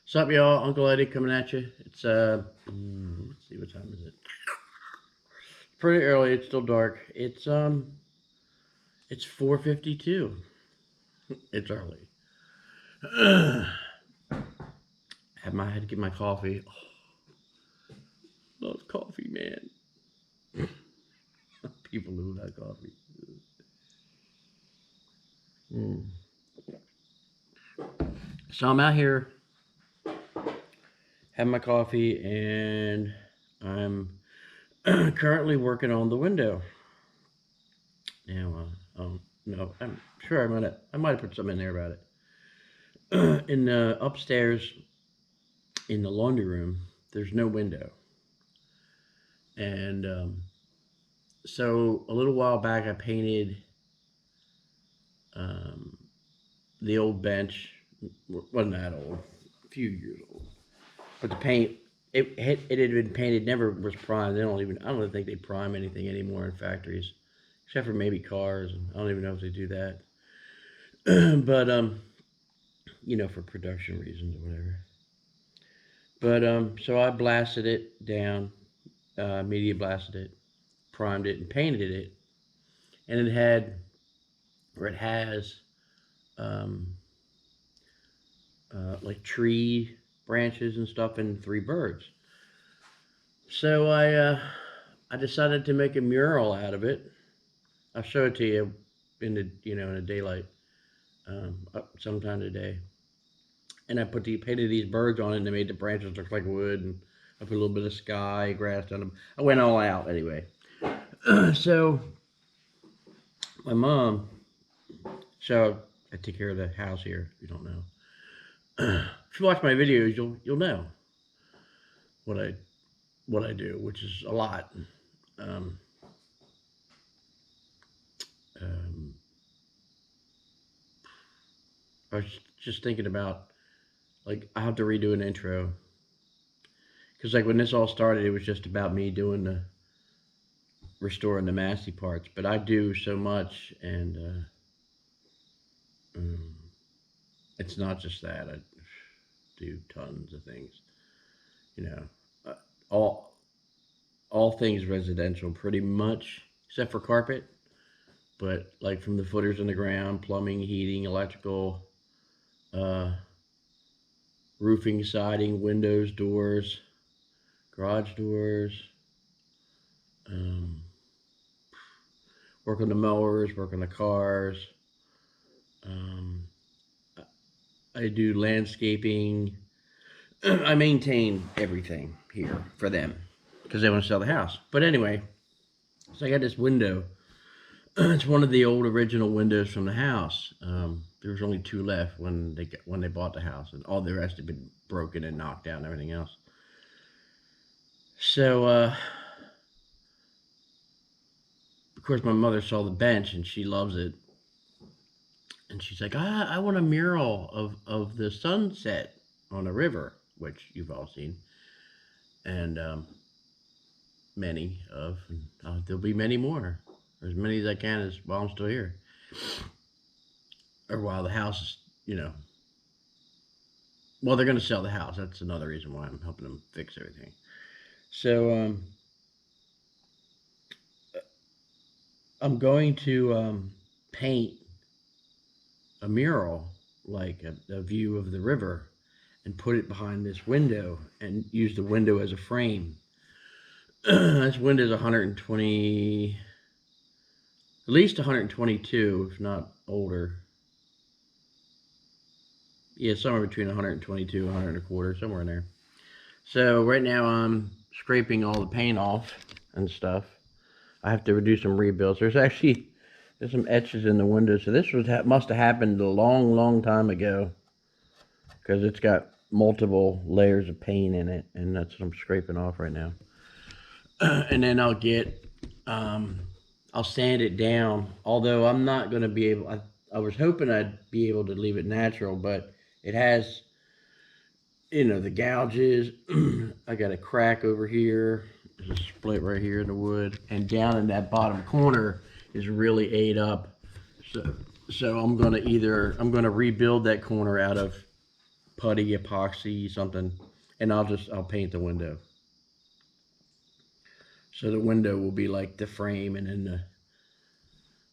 What's up, y'all? Uncle Eddie coming at you. It's let's see, what time is it? Pretty early. It's still dark. It's 4:52. It's early. Had to get my coffee. Oh, love coffee, man. People who like coffee. Mm. So I'm out here having my coffee, and I'm currently working on the window. Now, no, I'm sure I might have put something in there about it. In the upstairs, in the laundry room, there's no window, and so a little while back, I painted um, the old bench. Wasn't that old, a few years old, but the paint. It had been painted, never was primed. I don't even think they prime anything anymore in factories, except for maybe cars. I don't even know if they do that. But for production reasons or whatever. But so I blasted it down, media blasted it, primed it, and painted it, and it has um, like tree branches and stuff and three birds. So I decided to make a mural out of it. I'll show it to you in the daylight sometime today. And I painted these birds on it, and they made the branches look like wood, and I put a little bit of sky grass on them. I went all out anyway. So my mom, so I take care of the house here. If you don't know, if you watch my videos, you'll know what I do, which is a lot. Um, um, I was just thinking about, like, I have to redo an intro, because like when this all started, it was just about me doing the restoring the nasty parts, but I do so much, and it's not just that. I do tons of things, you know, uh, all all things residential pretty much, except for carpet. But like from the footers in the ground, plumbing, heating, electrical, uh, roofing, siding, windows, doors, garage doors, um, work on the mowers, work on the cars. Um, I do landscaping. I maintain everything here for them because they want to sell the house. But anyway, so I got this window. It's one of the old original windows from the house. There was only two left when they bought the house, and all the rest had been broken and knocked out and everything else. So, of course, my mother saw the bench and she loves it, and she's like, I want a mural of the sunset on a river, which you've all seen, and many of, and there'll be many more, or as many as I can as while I'm still here, or while the house is, well, they're going to sell the house. That's another reason why I'm helping them fix everything. So I'm going to paint a mural, like a view of the river, and put it behind this window and use the window as a frame. This window is 120, at least 122, if not older. Yeah, somewhere between 122 and 100 and a quarter, somewhere in there. So right now I'm scraping all the paint off and stuff. I have to do some rebuilds. There's some etches in the window, so this must have happened a long, long time ago, because it's got multiple layers of paint in it, and that's what I'm scraping off right now. And then I'll sand it down. Although I'm not going to be able. I was hoping I'd be able to leave it natural, but it has, the gouges. I got a crack over here. There's a split right here in the wood, and down in that bottom corner is really ate up. So I'm gonna rebuild that corner out of putty, epoxy, something, and I'll paint the window. So the window will be like the frame, and then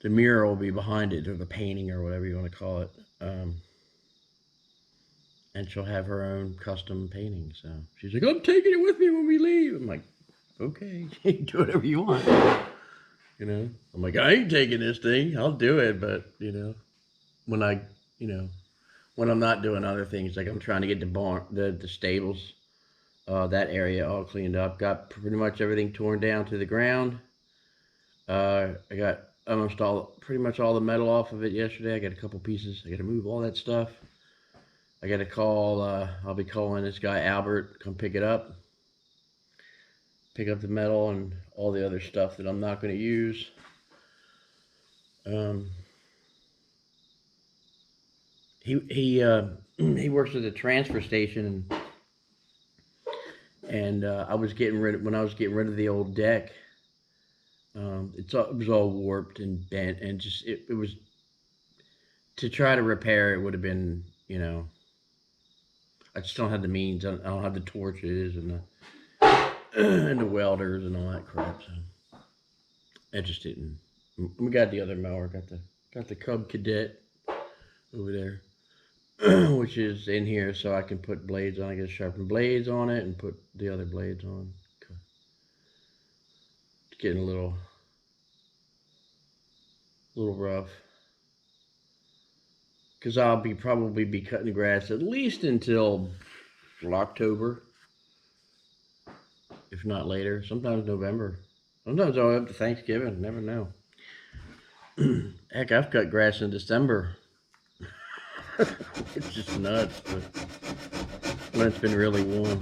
the mirror will be behind it, or the painting, or whatever you want to call it. And she'll have her own custom painting. So she's like, I'm taking it with me when we leave. I'm like, okay, do whatever you want. You know, I'm like, I ain't taking this thing. I'll do it, but when when I'm not doing other things, like I'm trying to get the stables, that area all cleaned up. Got pretty much everything torn down to the ground. I got pretty much all the metal off of it yesterday. I got a couple pieces. I got to move all that stuff. I got to call. I'll be calling this guy Albert. Come pick it up. Pick up the metal and all the other stuff that I'm not going to use. He works at the transfer station, and I was getting rid of the old deck. It was all warped and bent, and just it was to try to repair it would have been, I just don't have the means. I don't have the torches and the welders and all that crap. So I just didn't. We got the other mower. Got the Cub Cadet over there, which is in here, so I can put blades on. I get sharpen blades on it and put the other blades on. It's getting a little rough, because I'll probably be cutting the grass at least until October, if not later. Sometimes November. Sometimes I'll up to Thanksgiving. Never know. Heck, I've cut grass in December. It's just nuts, but when it's been really warm.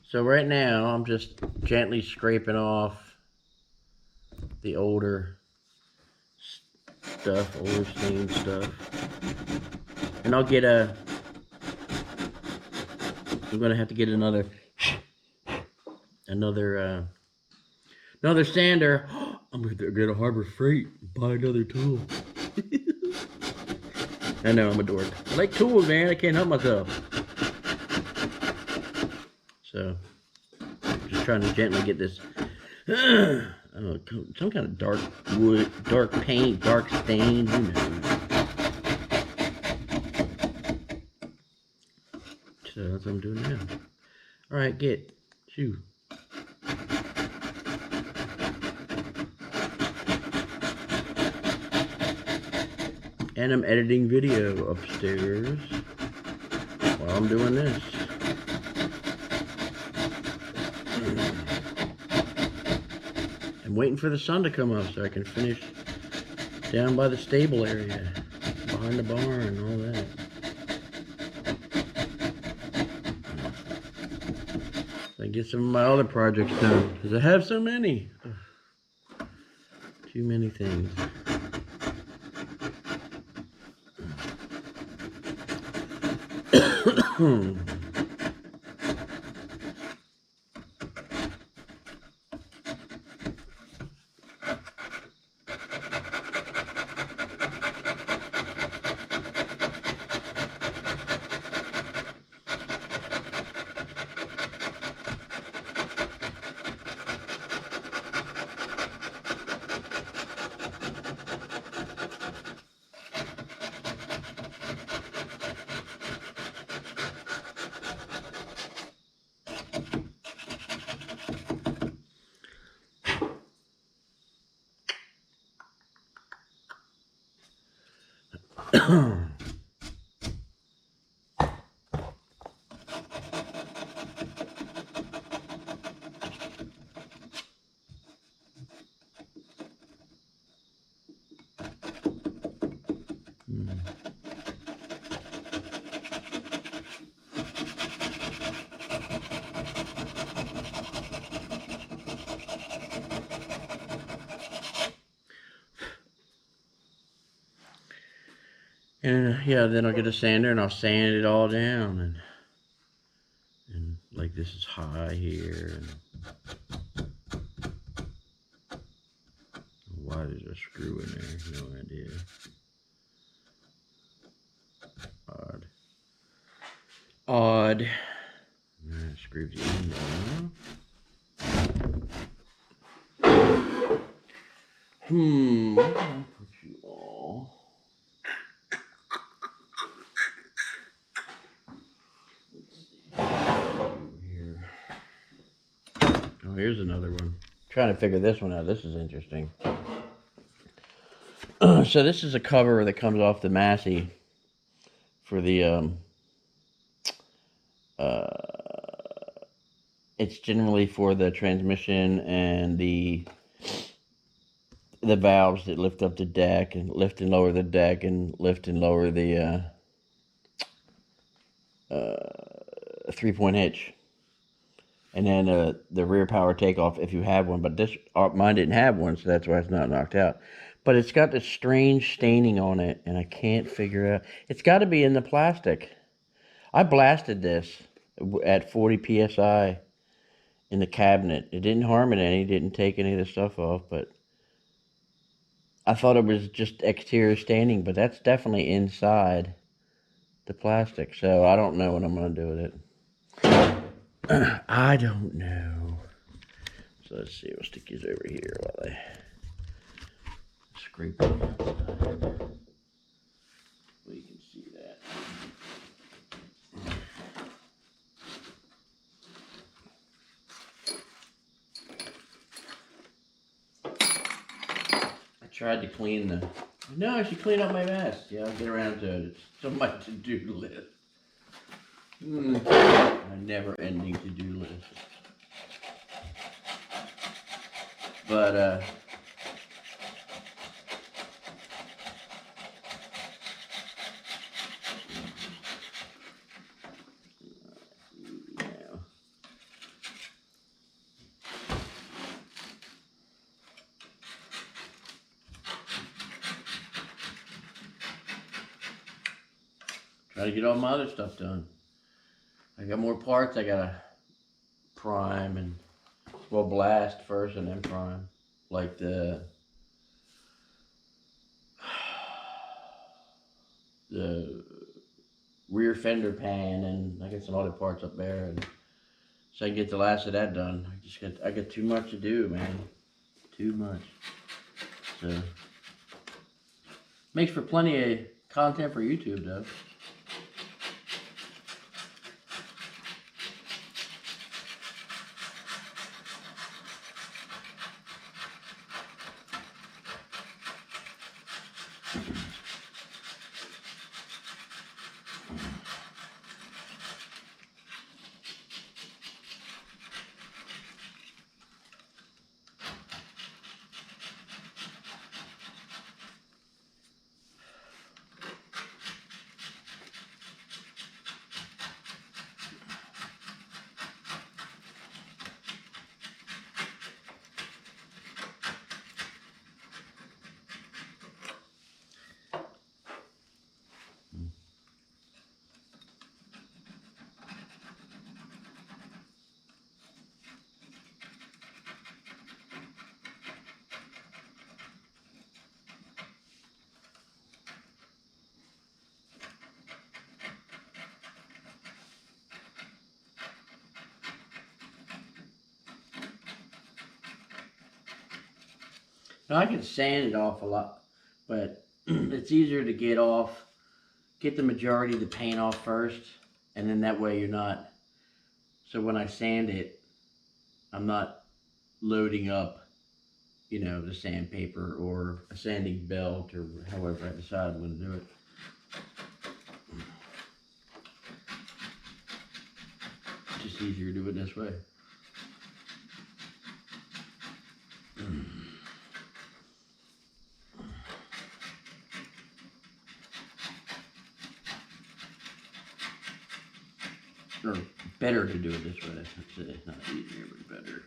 So right now, I'm just gently scraping off the older stained stuff. And I'm gonna have to get another sander. I'm gonna go to Harbor Freight and buy another tool. I know, I'm a dork. I like tools, man. I can't help myself. So, just trying to gently get this, some kind of dark wood, dark paint, dark stain, who knows. So, that's what I'm doing now. Alright, shoo. And I'm editing video upstairs while I'm doing this. I'm waiting for the sun to come up so I can finish down by the stable area, behind the barn and all that. So I get some of my other projects done, because I have so many. Too many things. And yeah, then I'll get a sander and I'll sand it all down, and like this is high here, and why there's a screw in there, no idea. Odd. odd. Screw the end on. Where can I put you all? Here. Oh, here's another one. Trying to figure this one out. This is interesting. So this is a cover that comes off the Massey for the it's generally for the transmission and the valves that lift up the deck and lift and lower the deck and lift and lower the 3-point hitch. And then the rear power takeoff if you have one, but this mine didn't have one, so that's why it's not knocked out. But it's got this strange staining on it, and I can't figure out. It's got to be in the plastic. I blasted this at 40 psi in the cabinet. It didn't harm it any, didn't take any of the stuff off, but I thought it was just exterior staining, but that's definitely inside the plastic. So I don't know what I'm going to do with it. I don't know. So let's see, we'll stick these over here while I scrape it. Well, you can see that. I tried to clean the... No, I should clean up my mess. Yeah, I'll get around to it. It's so much to-do list. A never-ending to-do list. But, try to get all my other stuff done. I got more parts I gotta prime and, well, blast first and then prime. Like the rear fender pan, and I got some other parts up there, and so I can get the last of that done. I got too much to do, man. Too much. So makes for plenty of content for YouTube, though. Now I can sand it off a lot, but it's easier to get the majority of the paint off first, and then that way you're not, so when I sand it, I'm not loading up, the sandpaper or a sanding belt or however I decide I'm going to do it. It's just easier to do it this way. Or better to do it this way. It's not easier, but better.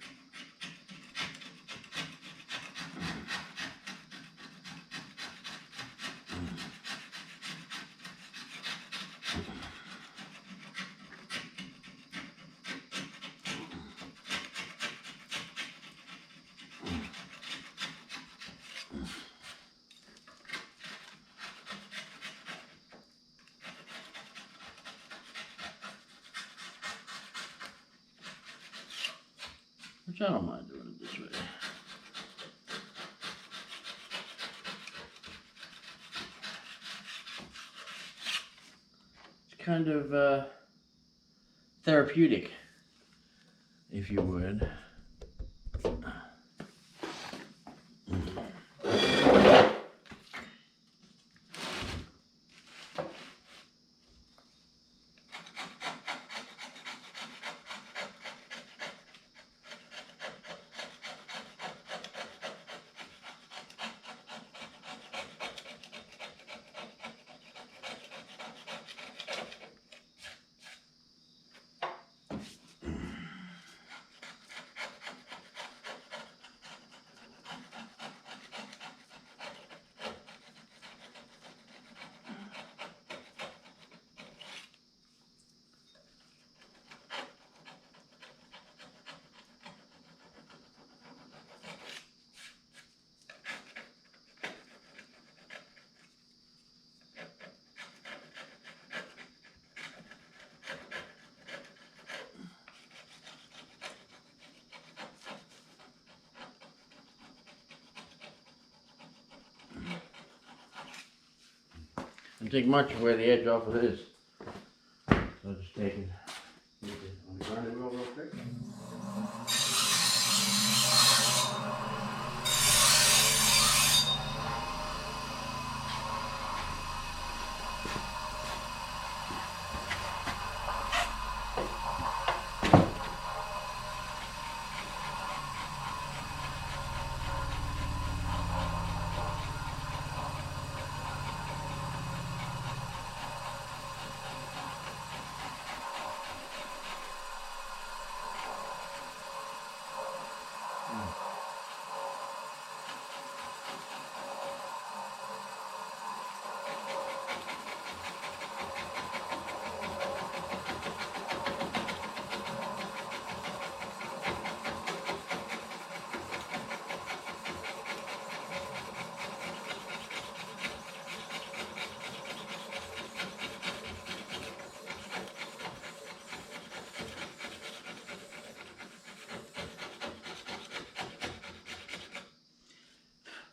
which I don't mind doing it this way. It's kind of therapeutic, if you would. Doesn't take much to wear the edge off of this. So I'll just take it. I'll grind it real quick.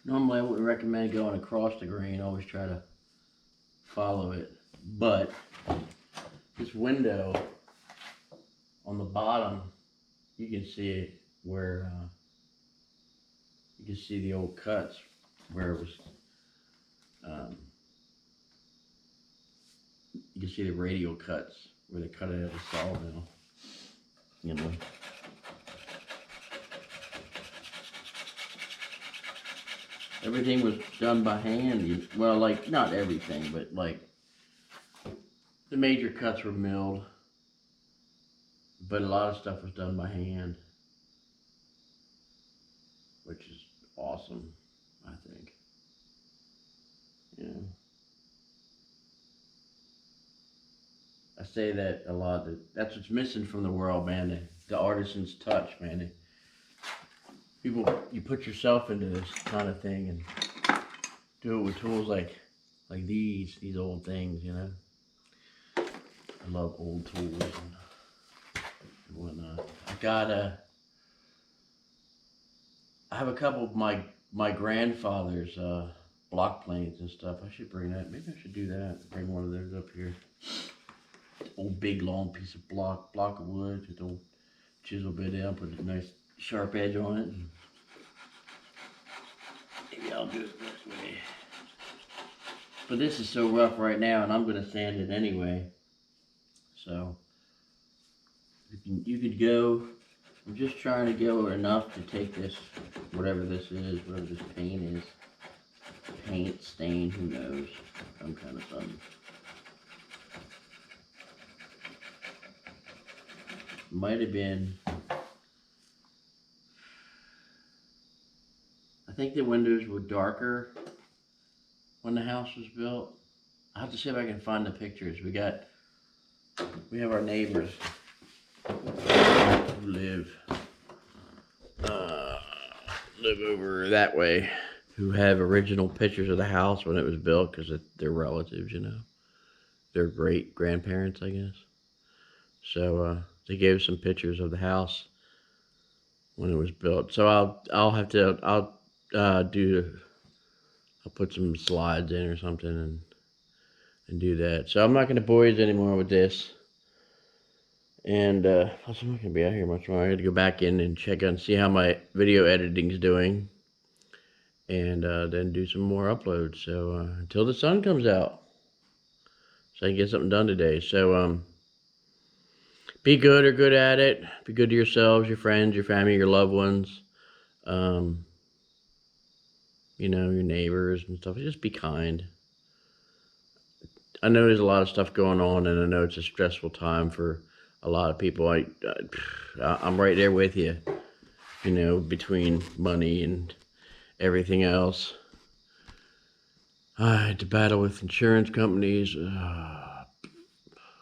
Normally I wouldn't recommend going across the grain, always try to follow it, but this window on the bottom, you can see it where, you can see the old cuts where it was, you can see the radial cuts where they cut it at the sawmill, you know. Everything was done by hand. Well, like, not everything, but like, the major cuts were milled. But a lot of stuff was done by hand. Which is awesome, I think. Yeah. I say that a lot. That's what's missing from the world, man. The artisan's touch, man. People, you put yourself into this kind of thing and do it with tools like these old things, you know. I love old tools and whatnot. I have a couple of my grandfather's block planes and stuff. I should bring that. Maybe I should do that. Bring one of those up here. Old big long piece of block of wood, just old chisel bit down, put a nice sharp edge on it. Maybe I'll do it this way. But this is so rough right now, and I'm going to sand it anyway. So you could go. I'm just trying to go enough to take this, whatever this is, whatever this paint is, paint, stain, who knows, some kind of something. Might have been. I think the windows were darker when the house was built. I'll have to see if I can find the pictures. We have our neighbors who live over that way, who have original pictures of the house when it was built, because they're relatives, you know. They're great grandparents, I guess. So they gave some pictures of the house when it was built. So I'll put some slides in or something and do that. So I'm not going to bore you anymore with this. And plus I'm not going to be out here much more. I got to go back in and check and see how my video editing's doing. And then do some more uploads. So until the sun comes out. So I can get something done today. So be good or good at it. Be good to yourselves, your friends, your family, your loved ones. You know, your neighbors and stuff. Just be kind. I know there's a lot of stuff going on, and I know it's a stressful time for a lot of people. I'm right there with you. You know, between money and everything else. I had to battle with insurance companies.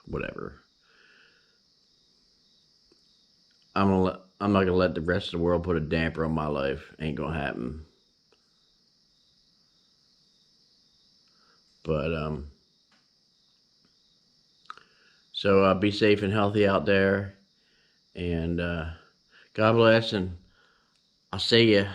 Whatever. I'm not gonna let the rest of the world put a damper on my life. Ain't gonna happen. But so be safe and healthy out there, and God bless, and I'll see you.